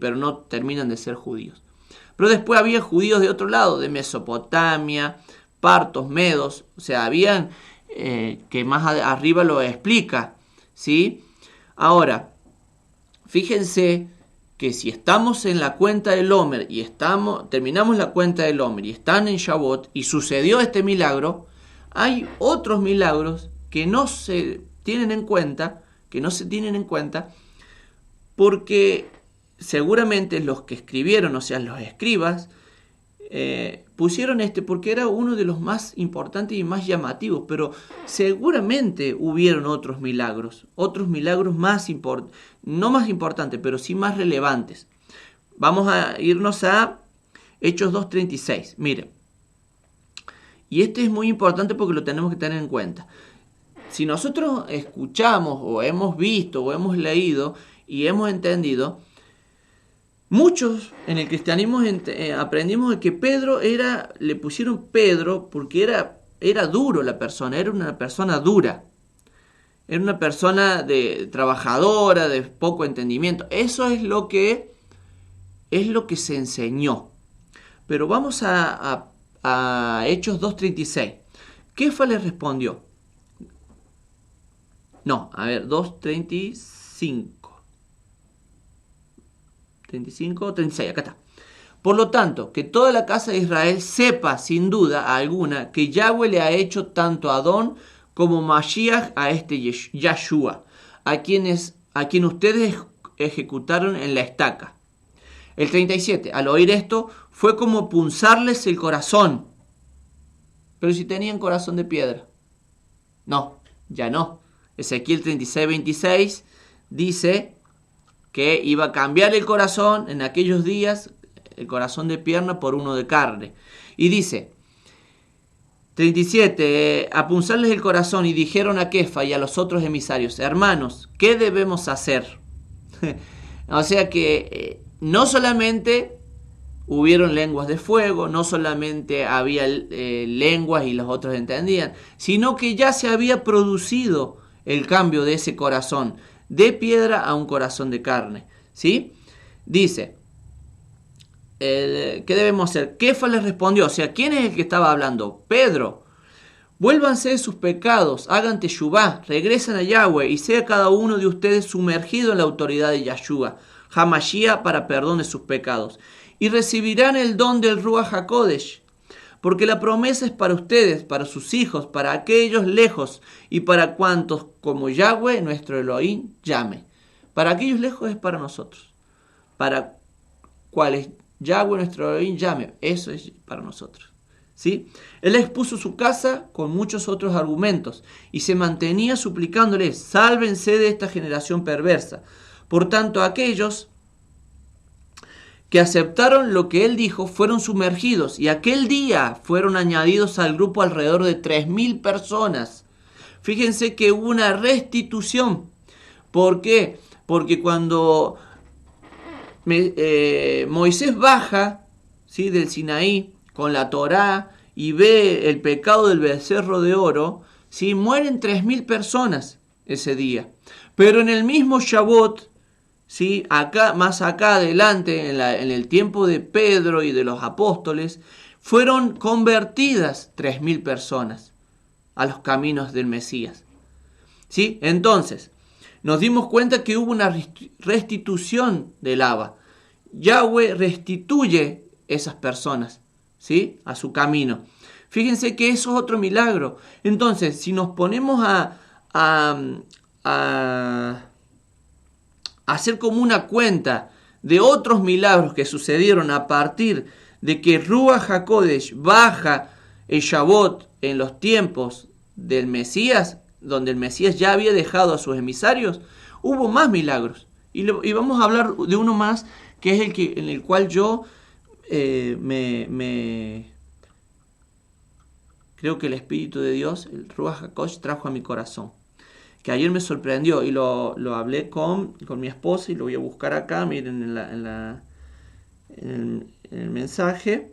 pero no terminan de ser judíos. Pero después había judíos de otro lado, de Mesopotamia, partos, medos, o sea, habían que más arriba lo explica, ¿sí? Ahora, fíjense que si estamos en la cuenta del Omer y terminamos la cuenta del Omer y están en Shavuot y sucedió este milagro, hay otros milagros que no se tienen en cuenta, porque seguramente los que escribieron, o sea, los escribas, pusieron porque era uno de los más importantes y más llamativos, pero seguramente hubieron otros milagros más no más importantes, pero sí más relevantes. Vamos a irnos a Hechos 2:36. Miren, y este es muy importante porque lo tenemos que tener en cuenta. Si nosotros escuchamos o hemos visto o hemos leído y hemos entendido, muchos en el cristianismo aprendimos de que le pusieron Pedro porque era duro la persona, era una persona dura, era una persona trabajadora, de poco entendimiento. Eso es lo que se enseñó. Pero vamos a Hechos 2:36. Kefa le respondió. 2:35. 36, acá está. Por lo tanto, que toda la casa de Israel sepa sin duda alguna que Yahweh le ha hecho tanto a Adón como Mashiach a este Yahshua, a quien ustedes ejecutaron en la estaca. El 37, al oír esto, fue como punzarles el corazón. Pero si tenían corazón de piedra. No, ya no. Ezequiel 36:26 dice que iba a cambiar el corazón en aquellos días, el corazón de pierna por uno de carne. Y dice, 37, a punzarles el corazón y dijeron a Kefa y a los otros emisarios, hermanos, ¿qué debemos hacer? O sea que no solamente hubieron lenguas de fuego, no solamente había lenguas y los otros entendían, sino que ya se había producido el cambio de ese corazón de piedra a un corazón de carne, ¿sí? Dice, ¿qué debemos hacer? Kefa les respondió, o sea, ¿quién es el que estaba hablando? Pedro. Vuélvanse de sus pecados, hagan teshuvá, regresen a Yahweh y sea cada uno de ustedes sumergido en la autoridad de Yahshua, Hamashiach, para perdón de sus pecados, y recibirán el don del Ruach HaKodesh, porque la promesa es para ustedes, para sus hijos, para aquellos lejos y para cuantos como Yahweh, nuestro Elohim, llame. Para aquellos lejos es para nosotros, para cuales Yahweh, nuestro Elohim, llame, eso es para nosotros. ¿sí? Él expuso su casa con muchos otros argumentos y se mantenía suplicándoles: sálvense de esta generación perversa. Por tanto, aquellos que aceptaron lo que él dijo fueron sumergidos, y aquel día fueron añadidos al grupo alrededor de 3.000 personas. Fíjense que hubo una restitución. ¿Por qué? Porque cuando Moisés baja, ¿sí?, del Sinaí con la Torá y ve el pecado del becerro de oro, ¿sí?, mueren 3.000 personas ese día. Pero en el mismo Shavuot, ¿sí?, más acá adelante, en el tiempo de Pedro y de los apóstoles, fueron convertidas 3.000 personas a los caminos del Mesías, ¿sí? Entonces, nos dimos cuenta que hubo una restitución del Abba. Yahweh restituye esas personas, ¿sí?, a su camino. Fíjense que eso es otro milagro. Entonces, si nos ponemos a hacer como una cuenta de otros milagros que sucedieron a partir de que Ruach HaKodesh baja el Shavuot en los tiempos del Mesías, donde el Mesías ya había dejado a sus emisarios, hubo más milagros. Y vamos a hablar de uno más, que es en el cual yo creo que el Espíritu de Dios, el Ruach HaKodesh, trajo a mi corazón, que ayer me sorprendió y lo hablé con mi esposa, y lo voy a buscar acá, miren en el mensaje.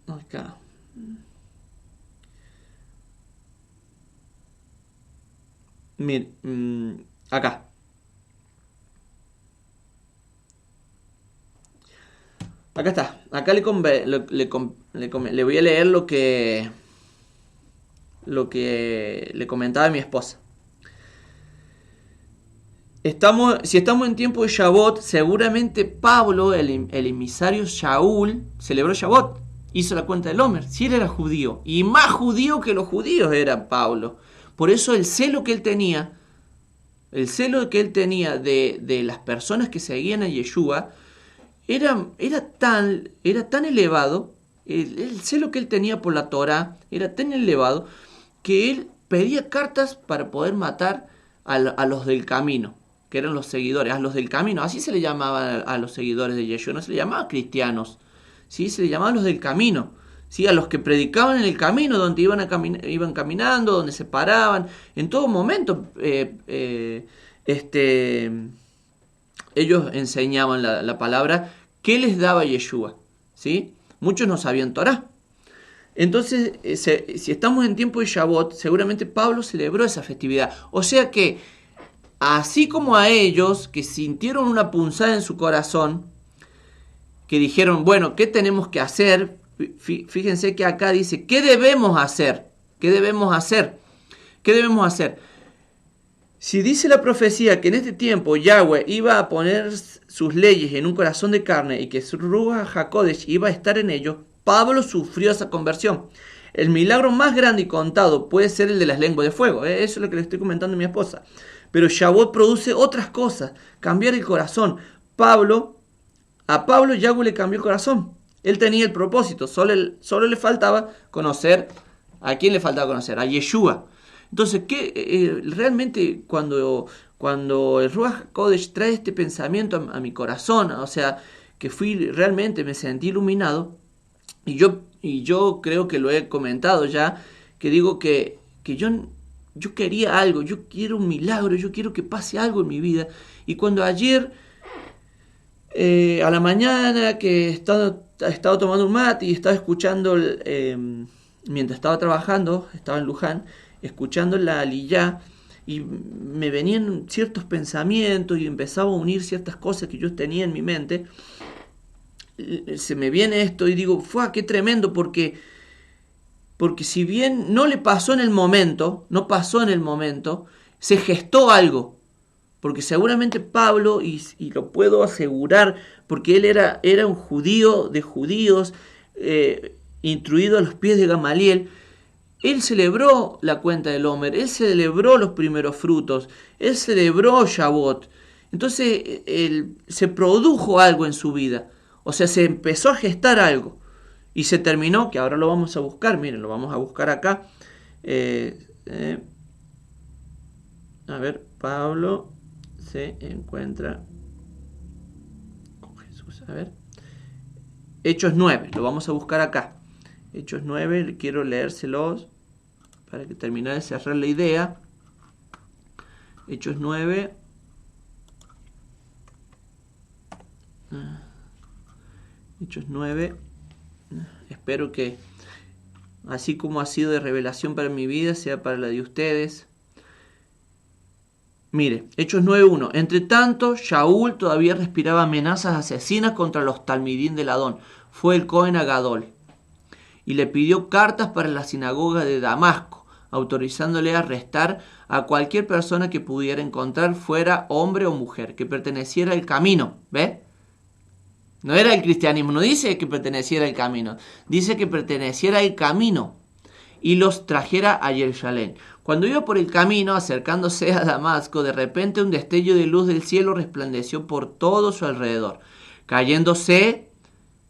Acá. Miren, acá. Acá está. Acá le voy a leer lo que le comentaba a mi esposa. Si estamos en tiempo de Shavuot, seguramente Pablo, el emisario Shaul, celebró Shavuot, hizo la cuenta del Omer. Si él era judío, y más judío que los judíos era Pablo. Por eso el celo que él tenía de las personas que seguían a Yeshua, era tan elevado, el celo que él tenía por la Torá era tan elevado, que él pedía cartas para poder matar a los del camino, que eran los seguidores, a los del camino. Así se le llamaba a los seguidores de Yeshua, no se le llamaba cristianos, ¿sí? Se le llamaba los del camino, ¿sí? A los que predicaban en el camino, donde iban caminando, donde se paraban, en todo momento ellos enseñaban la palabra que les daba Yeshua, ¿sí? Muchos no sabían Torá. Entonces, si estamos en tiempo de Shavuot, seguramente Pablo celebró esa festividad. O sea que, así como a ellos que sintieron una punzada en su corazón, que dijeron: bueno, ¿qué tenemos que hacer? Fíjense que acá dice: ¿qué debemos hacer? ¿Qué debemos hacer? ¿Qué debemos hacer? Si dice la profecía que en este tiempo Yahweh iba a poner sus leyes en un corazón de carne y que su Ruach HaKodesh iba a estar en ellos, Pablo sufrió esa conversión. El milagro más grande y contado puede ser el de las lenguas de fuego. Eso es lo que le estoy comentando a mi esposa. Pero Shavuot produce otras cosas. Cambiar el corazón. A Pablo Yahweh le cambió el corazón. Él tenía el propósito. Solo le faltaba conocer. ¿A quién le faltaba conocer? A Yeshua. Entonces, realmente cuando el Ruach HaKodesh trae este pensamiento a mi corazón, o sea, que realmente me sentí iluminado, y yo creo que lo he comentado ya, que digo que yo quería algo, yo quiero un milagro, yo quiero que pase algo en mi vida. Y cuando ayer, a la mañana, que estaba tomando un mate y estaba escuchando, mientras estaba trabajando, estaba en Luján, escuchando la Aliyá, y me venían ciertos pensamientos y empezaba a unir ciertas cosas que yo tenía en mi mente, se me viene esto y digo: ¡fua, qué tremendo! Porque si bien no pasó en el momento, se gestó algo. Porque seguramente Pablo, y lo puedo asegurar, porque él era un judío de judíos, instruido a los pies de Gamaliel, él celebró la cuenta del Omer, él celebró los primeros frutos, él celebró Shavuot. Entonces se produjo algo en su vida. O sea, se empezó a gestar algo. Y se terminó, que ahora lo vamos a buscar. Miren, lo vamos a buscar acá. A ver, Pablo se encuentra con Jesús. A ver. Hechos 9, lo vamos a buscar acá. Hechos 9, quiero leérselos para que termine de cerrar la idea. Hechos 9. Hechos 9. Espero que, así como ha sido de revelación para mi vida, sea para la de ustedes. Mire, Hechos 9.1. Entre tanto, Shaul todavía respiraba amenazas asesinas contra los talmidín del Adón. Fue el Cohen Agadol. Y le pidió cartas para la sinagoga de Damasco, autorizándole a arrestar a cualquier persona que pudiera encontrar, fuera hombre o mujer, que perteneciera al camino. ¿Ve? No era el cristianismo, no dice que perteneciera al camino, dice que perteneciera al camino y los trajera a Jerusalén. Cuando iba por el camino, acercándose a Damasco, de repente un destello de luz del cielo resplandeció por todo su alrededor. Cayéndose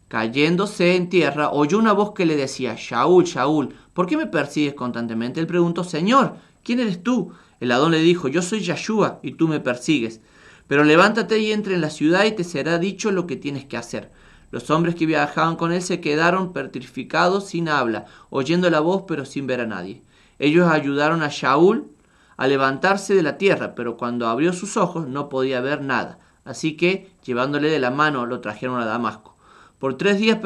en tierra, oyó una voz que le decía: Shaul, Shaul, ¿por qué me persigues constantemente? Él preguntó: Señor, ¿quién eres tú? El Adón le dijo: Yo soy Yeshua y tú me persigues. Pero levántate y entra en la ciudad y te será dicho lo que tienes que hacer. Los hombres que viajaban con él se quedaron petrificados sin habla, oyendo la voz pero sin ver a nadie. Ellos ayudaron a Shaul a levantarse de la tierra, pero cuando abrió sus ojos no podía ver nada. Así que, llevándole de la mano, lo trajeron a Damasco. Por 3 días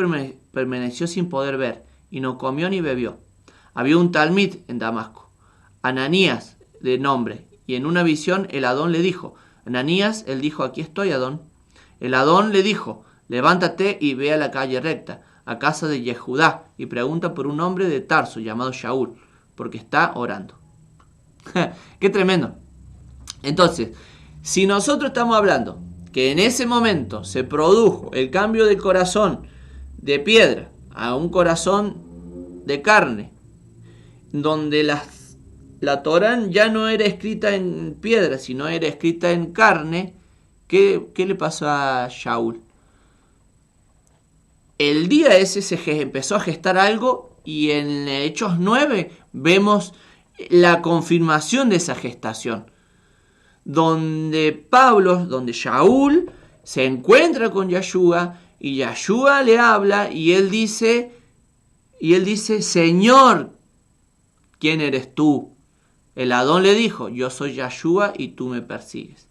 permaneció sin poder ver, y no comió ni bebió. Había un talmid en Damasco, Ananías de nombre, y en una visión el Adón le dijo: Ananías. Él dijo: Aquí estoy, Adón. El Adón le dijo: Levántate y ve a la calle recta, a casa de Yehudá, y pregunta por un hombre de Tarso llamado Shaul, porque está orando. ¡Qué tremendo! Entonces, si nosotros estamos hablando que en ese momento se produjo el cambio del corazón de piedra a un corazón de carne, donde la Torá ya no era escrita en piedra, sino era escrita en carne, ¿qué le pasó a Shaul? El día ese se empezó a gestar algo, y en Hechos 9 vemos la confirmación de esa gestación, donde Shaul se encuentra con Yeshua y Yeshua le habla y él dice, Señor, ¿quién eres tú? El Adón le dijo: Yo soy Yeshua y tú me persigues.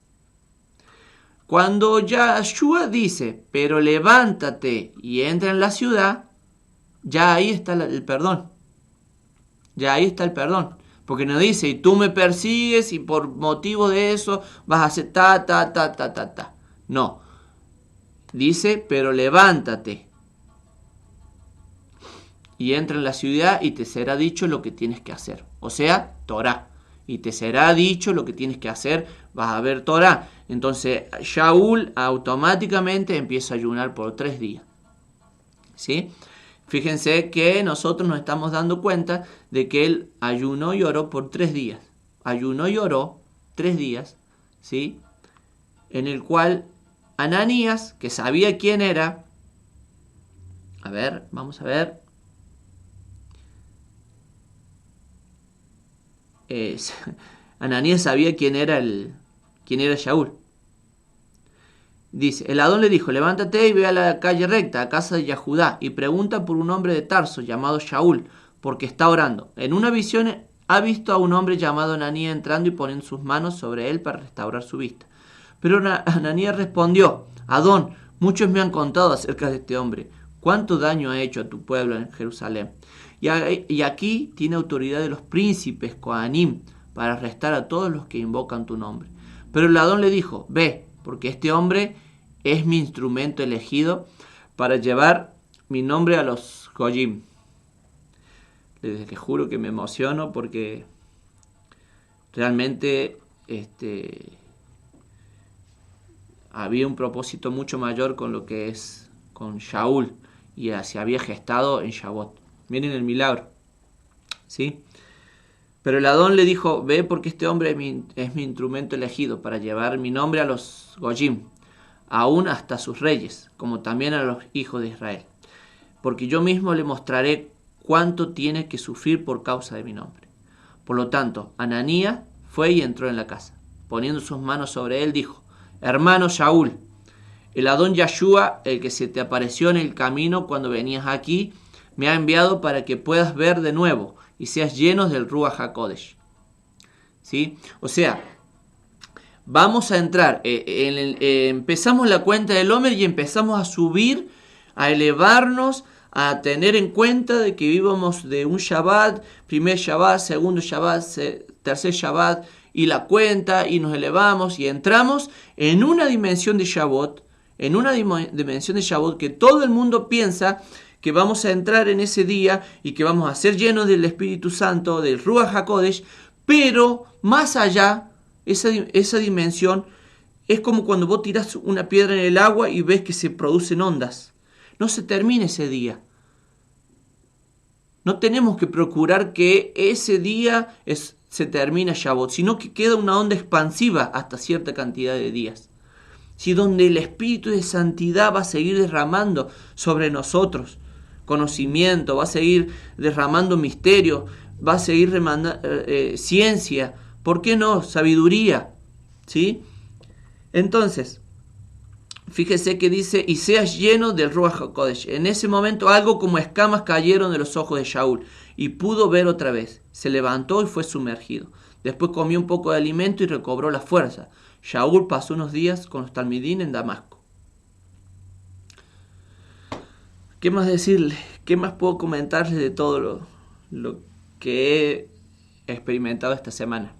Cuando Yeshua dice: pero levántate y entra en la ciudad, ya ahí está el perdón. Ya ahí está el perdón. Porque no dice: y tú me persigues y por motivo de eso vas a hacer ta. No. Dice: pero levántate y entra en la ciudad y te será dicho lo que tienes que hacer. O sea, Torá. Y te será dicho lo que tienes que hacer, vas a ver Torá. Entonces Shaul automáticamente empieza a ayunar por 3 días. ¿Sí? Fíjense que nosotros nos estamos dando cuenta de que él ayunó y oró por 3 días. Ayunó y oró 3 días, ¿sí? En el cual Ananías, que sabía quién era, a ver, vamos a ver. Ananías sabía quién era Shaul. Dice: el Adón le dijo: levántate y ve a la calle recta, a casa de Yehudá, y pregunta por un hombre de Tarso llamado Shaul, porque está orando. En una visión ha visto a un hombre llamado Ananías entrando y poniendo sus manos sobre él para restaurar su vista. Pero Ananías respondió: Adón, muchos me han contado acerca de este hombre, cuánto daño ha hecho a tu pueblo en Jerusalén. Y aquí tiene autoridad de los príncipes Coanim para arrestar a todos los que invocan tu nombre. Pero el Adón le dijo: ve, porque este hombre es mi instrumento elegido para llevar mi nombre a los Goyim. Les juro que me emociono porque realmente había un propósito mucho mayor con lo que es con Shaul, y se había gestado en Shavuot. Miren el milagro, ¿sí? Pero el Adón le dijo, ve porque este hombre es mi instrumento elegido para llevar mi nombre a los Goyim, aún hasta sus reyes, como también a los hijos de Israel. Porque yo mismo le mostraré cuánto tiene que sufrir por causa de mi nombre. Por lo tanto, Ananías fue y entró en la casa. Poniendo sus manos sobre él, dijo, hermano Shaul, el Adón Yahshua, el que se te apareció en el camino cuando venías aquí, me ha enviado para que puedas ver de nuevo y seas lleno del Ruach HaKodesh. ¿Sí? O sea, vamos a entrar, empezamos la cuenta del Omer y empezamos a subir, a elevarnos, a tener en cuenta de que vivamos de un Shabbat, primer Shabbat, segundo Shabbat, tercer Shabbat, y la cuenta, y nos elevamos y entramos en una dimensión de Shabbat, que todo el mundo piensa que vamos a entrar en ese día y que vamos a ser llenos del Espíritu Santo, del Ruach HaKodesh, pero más allá, esa dimensión es como cuando vos tirás una piedra en el agua y ves que se producen ondas. No se termina ese día. No tenemos que procurar que ese día se termine Shabbat, sino que queda una onda expansiva hasta cierta cantidad de días. ¿Sí? Donde el Espíritu de Santidad va a seguir derramando sobre nosotros conocimiento, va a seguir derramando misterio, va a seguir ciencia, ¿por qué no? Sabiduría, ¿sí? Entonces, fíjese que dice, y seas lleno del Ruach HaKodesh. En ese momento algo como escamas cayeron de los ojos de Shaul y pudo ver otra vez. Se levantó y fue sumergido. Después comió un poco de alimento y recobró la fuerza. Shaul pasó unos días con los talmidín en Damasco. ¿Qué más decirle? ¿Qué más puedo comentarles de todo lo que he experimentado esta semana?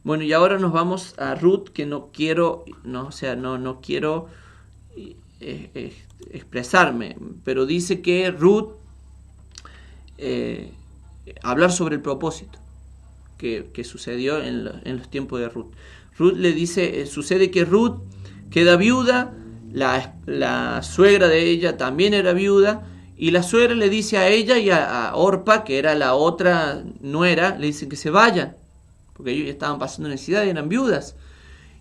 Bueno, y ahora nos vamos a Ruth, que no quiero expresarme, pero dice que Ruth, hablar sobre el propósito que sucedió en los tiempos de Ruth. Ruth le dice, sucede que Ruth queda viuda, la suegra de ella también era viuda, y la suegra le dice a ella y a Orpa, que era la otra nuera, le dicen que se vayan, porque ellos ya estaban pasando necesidad y eran viudas.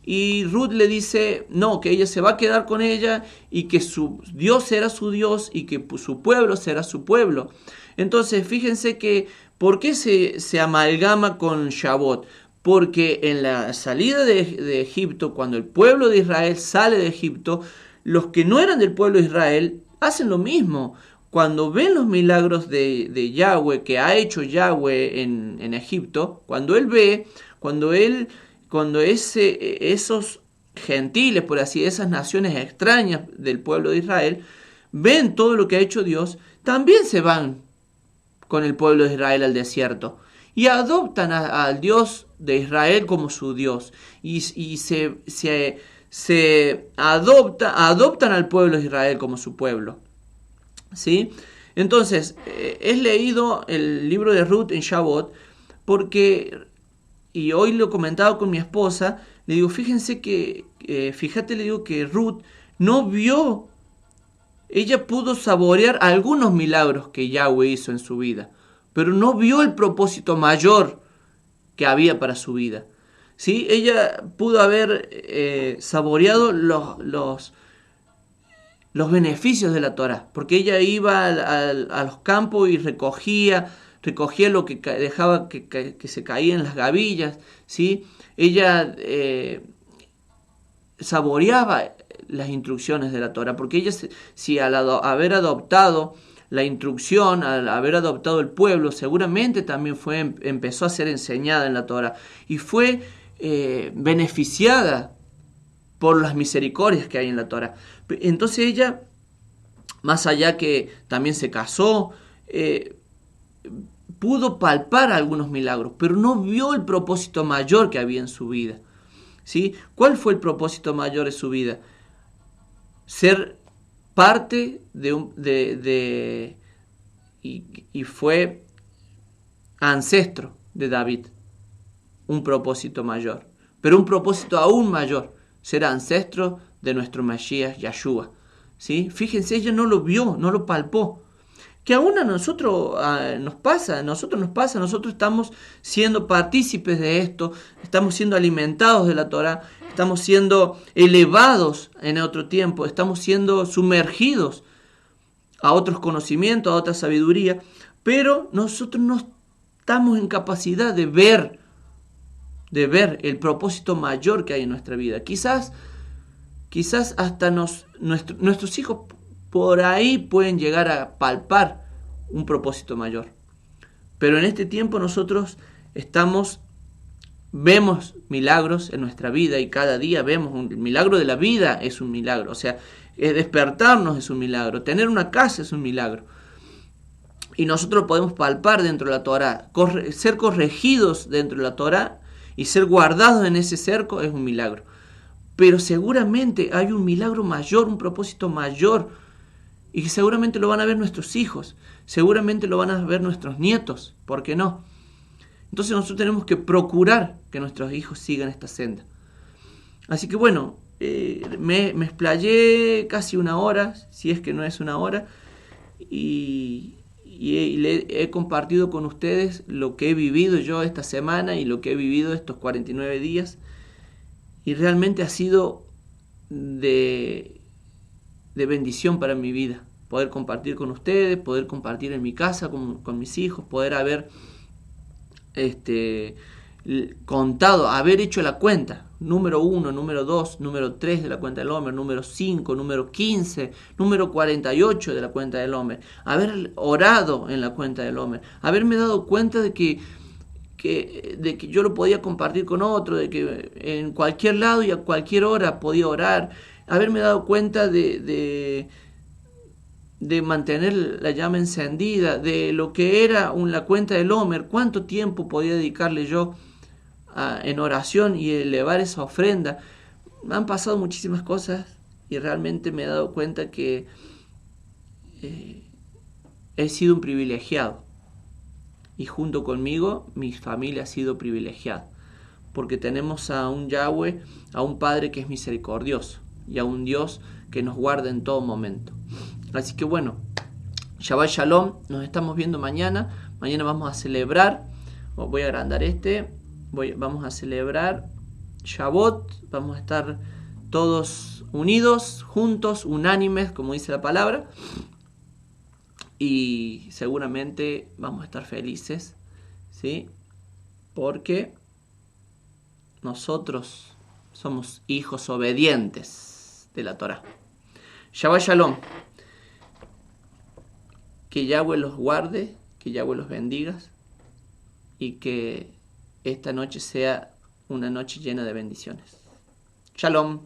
Y Ruth le dice, no, que ella se va a quedar con ella y que su Dios será su Dios y que su pueblo será su pueblo. Entonces, fíjense que, ¿por qué se amalgama con Shabbat? Porque en la salida de Egipto, cuando el pueblo de Israel sale de Egipto, los que no eran del pueblo de Israel hacen lo mismo. Cuando ven los milagros de Yahweh, que ha hecho Yahweh en Egipto, cuando esos gentiles, por así, esas naciones extrañas del pueblo de Israel, ven todo lo que ha hecho Dios, también se van con el pueblo de Israel al desierto y adoptan al Dios de Israel como su Dios y adoptan al pueblo de Israel como su pueblo. ¿Sí? Entonces, he leído el libro de Ruth en Shabbat porque, y hoy lo he comentado con mi esposa, le digo, le digo que Ruth no vio, ella pudo saborear algunos milagros que Yahweh hizo en su vida, pero no vio el propósito mayor que había para su vida. ¿Sí? Ella pudo haber saboreado los beneficios de la Torá, porque ella iba a los campos y recogía lo que dejaba que se caía en las gavillas, ¿sí? Ella saboreaba las instrucciones de la Torá, porque ella, si al haber adoptado la instrucción, al haber adoptado el pueblo, seguramente también empezó a ser enseñada en la Torá y fue beneficiada por las misericordias que hay en la Torá. Entonces ella, más allá que también se casó, pudo palpar algunos milagros, pero no vio el propósito mayor que había en su vida. ¿Sí? ¿Cuál fue el propósito mayor de su vida? Ser parte y fue ancestro de David. Un propósito mayor, pero un propósito aún mayor, ser ancestro de nuestro Mashiach Yahshua. ¿Sí? Fíjense, ella no lo vio, no lo palpó. que aún a nosotros nos pasa, nosotros estamos siendo partícipes de esto, estamos siendo alimentados de la Torá, estamos siendo elevados en otro tiempo, estamos siendo sumergidos a otros conocimientos, a otra sabiduría, pero nosotros no estamos en capacidad de ver el propósito mayor que hay en nuestra vida. Quizás hasta nuestros hijos por ahí pueden llegar a palpar un propósito mayor. Pero en este tiempo nosotros vemos milagros en nuestra vida y cada día vemos el milagro de la vida es un milagro. O sea, despertarnos es un milagro, tener una casa es un milagro. Y nosotros podemos palpar dentro de la Torá, ser corregidos dentro de la Torá y ser guardados en ese cerco es un milagro. Pero seguramente hay un milagro mayor, un propósito mayor, y seguramente lo van a ver nuestros hijos, seguramente lo van a ver nuestros nietos, ¿por qué no? Entonces nosotros tenemos que procurar que nuestros hijos sigan esta senda. Así que bueno, me explayé casi una hora, si es que no es una hora, y he compartido con ustedes lo que he vivido yo esta semana y lo que he vivido estos 49 días. Y realmente ha sido de bendición para mi vida. Poder compartir con ustedes, poder compartir en mi casa con mis hijos, poder haber contado, haber hecho la cuenta. Número 1, número 2, número 3 de la cuenta del hombre, número 5, número 15, número 48 de la cuenta del hombre. Haber orado en la cuenta del hombre. Haberme dado cuenta de que yo lo podía compartir con otro, de que en cualquier lado y a cualquier hora podía orar, haberme dado cuenta de mantener la llama encendida, de lo que era la cuenta del Homer, cuánto tiempo podía dedicarle yo en oración y elevar esa ofrenda. Me han pasado muchísimas cosas y realmente me he dado cuenta que he sido un privilegiado. Y junto conmigo, mi familia ha sido privilegiada. Porque tenemos a un Yahweh, a un Padre que es misericordioso. Y a un Dios que nos guarda en todo momento. Así que bueno, Shabbat Shalom, nos estamos viendo mañana. Mañana vamos a celebrar, voy a agrandar vamos a celebrar Shabbat. Vamos a estar todos unidos, juntos, unánimes, como dice la palabra. Y seguramente vamos a estar felices, ¿sí? Porque nosotros somos hijos obedientes de la Torá. Shabbat Shalom. Que Yahweh los guarde, que Yahweh los bendiga y que esta noche sea una noche llena de bendiciones. Shalom.